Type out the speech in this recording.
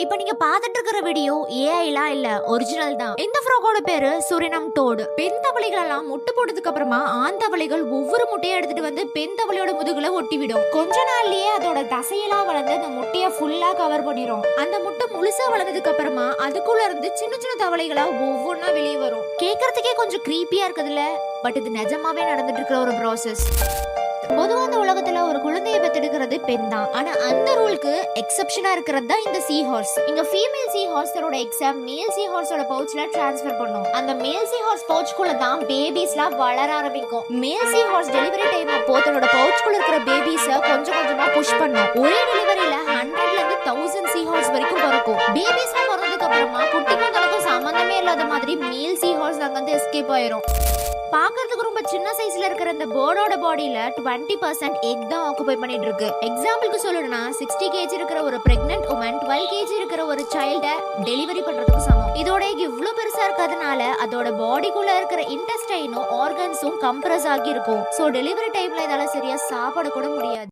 இப்ப நீங்க பாத்துட்டு இருக்கிற வீடியோ ஏஐலாம் இல்ல, ஒரிஜினல் தான். இந்த ஃப்ராகோட பேரு சுரினம் டோடு. பெண் தவளைகள் எல்லாம் முட்டை போட்டதுக்கு அப்புறமா ஆண் தவளைகள் ஒவ்வொரு முட்டையை எடுத்துட்டு வந்து பெண் தவளையோட முதுகுல ஒட்டி விடும். கொஞ்ச நாள்லயே அதோட தசையெல்லாம் வளர்ந்து அந்த முட்டைய ஃபுல்லா கவர் பண்ணிரும். அந்த முட்டை முழுசா வளர்ந்ததுக்கு அப்புறமா அதுக்குள்ள இருந்து சின்ன சின்ன தவளைகளா ஒவ்வொன்னா வெளியே வரும். கேக்குறதுக்கே கொஞ்சம் கிரீப்பியா இருக்குதுல்ல, பட் இது நிஜமாவே நடந்துட்டு இருக்கிற ஒரு ப்ராசஸ். பொதுவா அந்த உலகத்துல ஒரு குழந்தையை பெத்தெடுக்கிறது பெண் தான். ஆனா அந்த ரூலுக்கு எக்ஸெப்ஷனா இருக்கிறது தான் இந்த சீ ஹார்ஸ். இங்க ஃபீமேல் சீ ஹார்ஸோட எக்ஸ மேல் சீ ஹார்ஸோட பவுச்ல டிரான்ஸ்ஃபர் பண்ணும். அந்த மேல் சீ ஹார்ஸ் பவுச்க்குள்ள தான் பேபிஸ்லாம் வளர ஆரம்பிக்கும். மேல் சீ ஹார்ஸ் டெலிவரி டைம் அப்போ தன்னோட பவுச்க்குள்ள இருக்கிற பேபிஸ கொஞ்சம் கொஞ்சமா புஷ் பண்ணும். ஒரே டெலிவரியில 100ல இருந்து 1000 சீ ஹார்ஸ் வரைக்கும் பறக்கும். பேபிஸ்லாம் பிறந்ததுக்கு அப்புறமா குட்டிக்கும் தனக்கும் சம்பந்தமே இல்லாத மாதிரி மேல் சீ ஹார்ஸ் அங்க இருந்து எஸ்கேப் ஆயிரும். பாக்குறதுக்கு ரொம்ப சின்ன சைஸ்ல இருக்கிற இந்த பேர்டோட பாடியில 20% எக் தான் ஆக்குபை பண்ணிட்டு இருக்கு. எக்ஸாம்பிளுக்கு சொல்லணும்னா 60 kg இருக்கிற ஒரு பிரெக்னன்ட் உமன் 12 kg இருக்கிற ஒரு சைல்ட டெலிவரி பண்றதுக்கு சமம். இதோட எக் இவ்வளவு பெருசா இருக்கிறதுனால அதோட பாடிக்குள்ள இருக்கிற இன்டெஸ்டைனும் ஆர்கன்ஸும் கம்ப்ரஸ் ஆகி இருக்கும். சோ டெலிவரி டைம்ல இதால சரியா சாப்பிட கூட முடியாது.